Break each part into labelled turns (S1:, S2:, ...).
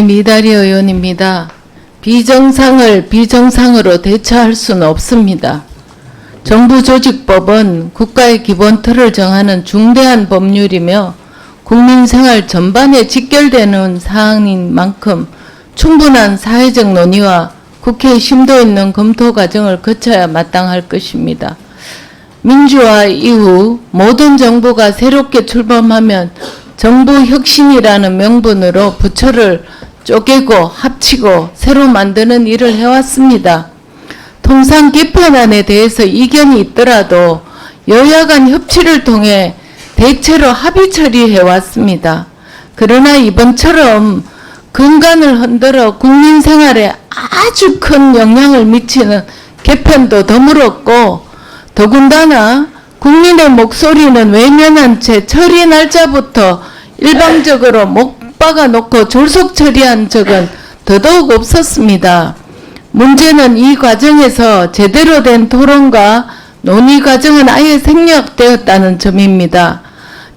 S1: 국민의힘 이다리 의원입니다. 비정상을 비정상으로 대처할 수는 없습니다. 정부조직법은 국가의 기본 틀을 정하는 중대한 법률이며 국민생활 전반에 직결되는 사항인 만큼 충분한 사회적 논의와 국회의 심도 있는 검토 과정을 거쳐야 마땅할 것입니다. 민주화 이후 모든 정부가 새롭게 출범하면 정부혁신이라는 명분으로 부처를 쪼개고 합치고 새로 만드는 일을 해왔습니다. 통상 개편안에 대해서 이견이 있더라도 여야 간 협치를 통해 대체로 합의 처리해왔습니다. 그러나 이번처럼 근간을 흔들어 국민 생활에 아주 큰 영향을 미치는 개편도 드물었고 더군다나 국민의 목소리는 외면한 채 처리 날짜부터 일방적으로 못 박아놓고 졸속 처리한 적은 더더욱 없었습니다. 문제는 이 과정에서 제대로 된 토론과 논의 과정은 아예 생략되었다는 점입니다.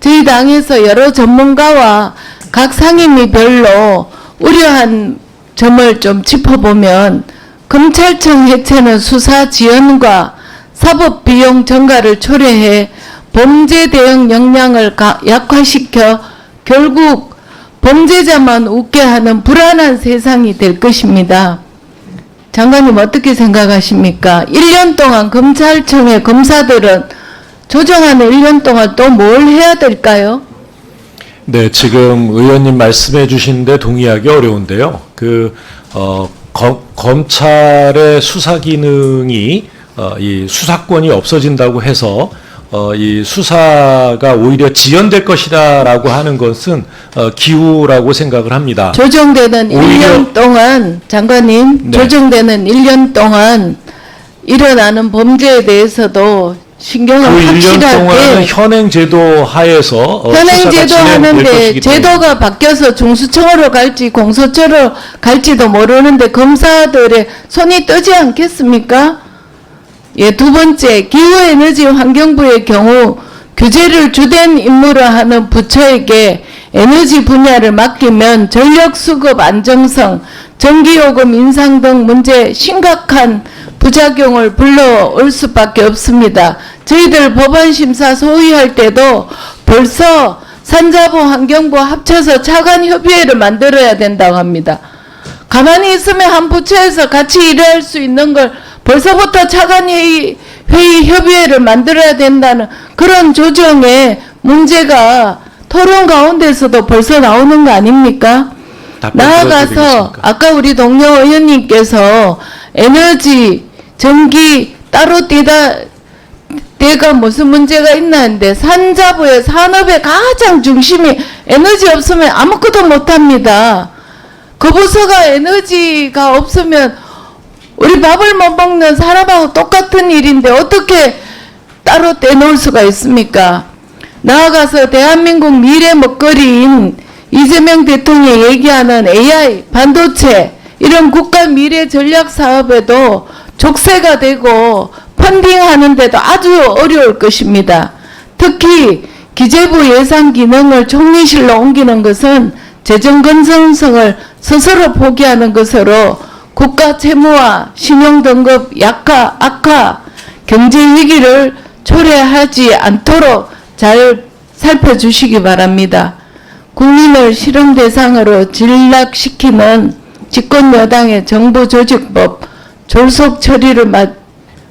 S1: 저희 당에서 여러 전문가와 각 상임위별로 우려한 점을 좀 짚어보면 검찰청 해체는 수사 지연과 사법 비용 증가를 초래해 범죄 대응 역량을 약화시켜 결국 범죄자만 웃게 하는 불안한 세상이 될 것입니다. 장관님 어떻게 생각하십니까? 1년 동안 검찰청의 검사들은 조정하는 1년 동안 또 뭘 해야 될까요?
S2: 네, 지금 의원님 말씀해 주시는데 동의하기 어려운데요. 검찰의 수사 기능이 이 수사권이 없어진다고 해서 이 수사가 오히려 지연될 것이다라고 하는 것은 기우라고 생각을 합니다.
S1: 조정되는 1년 동안 장관님,
S2: 네.
S1: 조정되는 1년 동안 일어나는 범죄에 대해서도 신경을
S2: 그 1년 동안은
S1: 확실하게
S2: 현행 제도 하에서
S1: 현행
S2: 수사가
S1: 제도
S2: 진행될
S1: 하는데
S2: 것이기 때문에.
S1: 제도가 바뀌어서 중수청으로 갈지 공소처로 갈지도 모르는데 검사들의 손이 뜨지 않겠습니까? 예, 두 번째, 기후에너지 환경부의 경우 규제를 주된 임무로 하는 부처에게 에너지 분야를 맡기면 전력수급 안정성, 전기요금 인상 등 문제 심각한 부작용을 불러올 수밖에 없습니다. 저희들 법안심사 소위할 때도 벌써 산자부 환경부 합쳐서 차관협의회를 만들어야 된다고 합니다. 가만히 있으면 한 부처에서 같이 일할 수 있는 걸 벌써부터 차관회의 협의회를 만들어야 된다는 그런 조정의 문제가 토론 가운데서도 벌써 나오는 거 아닙니까? 나아가서 아까 우리 동료 의원님께서 에너지, 전기 따로 떼가 무슨 문제가 있나 했는데 산자부의 산업의 가장 중심이 에너지 없으면 아무것도 못합니다. 거부서가 에너지가 없으면 우리 밥을 못 먹는 사람하고 똑같은 일인데 어떻게 따로 떼놓을 수가 있습니까? 나아가서 대한민국 미래 먹거리인 이재명 대통령이 얘기하는 AI, 반도체 이런 국가 미래 전략 사업에도 족쇄가 되고 펀딩하는데도 아주 어려울 것입니다. 특히 기재부 예산 기능을 총리실로 옮기는 것은 재정 건전성을 스스로 포기하는 것으로 국가 채무와 신용 등급 악화, 경제 위기를 초래하지 않도록 잘 살펴주시기 바랍니다. 국민을 실험 대상으로 진락시키는 집권 여당의 정부조직법 졸속 처리를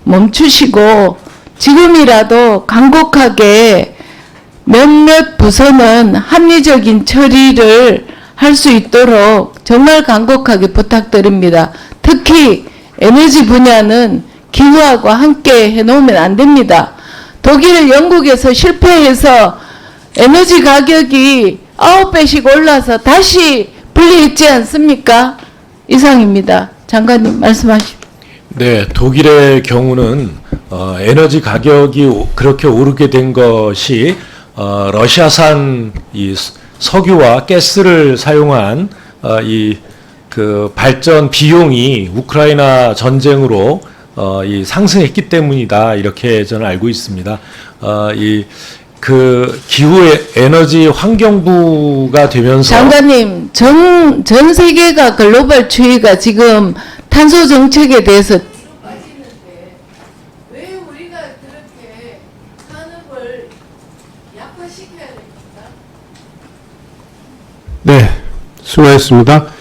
S1: 멈추시고 지금이라도 간곡하게 몇몇 부서는 합리적인 처리를 할 수 있도록 정말 간곡하게 부탁드립니다. 특히 에너지 분야는 기후하고 함께 해놓으면 안 됩니다. 독일, 영국에서 실패해서 에너지 가격이 9배씩 올라서 다시 불리했지 않습니까? 이상입니다. 장관님 말씀하십시오.
S2: 네, 독일의 경우는 에너지 가격이 그렇게 오르게 된 것이 러시아산 이 석유와 가스를 사용한 그 발전 비용이 우크라이나 전쟁으로 이 상승했기 때문이다 이렇게 저는 알고 있습니다. 이 그 기후 에너지 환경부가 되면서
S1: 장관님, 전 세계가 글로벌 추이가 지금 탄소 정책에 대해서 빠지는데 왜 우리가 그렇게 산업을 약화시켜야 됩니까?
S3: 네, 수고하셨습니다.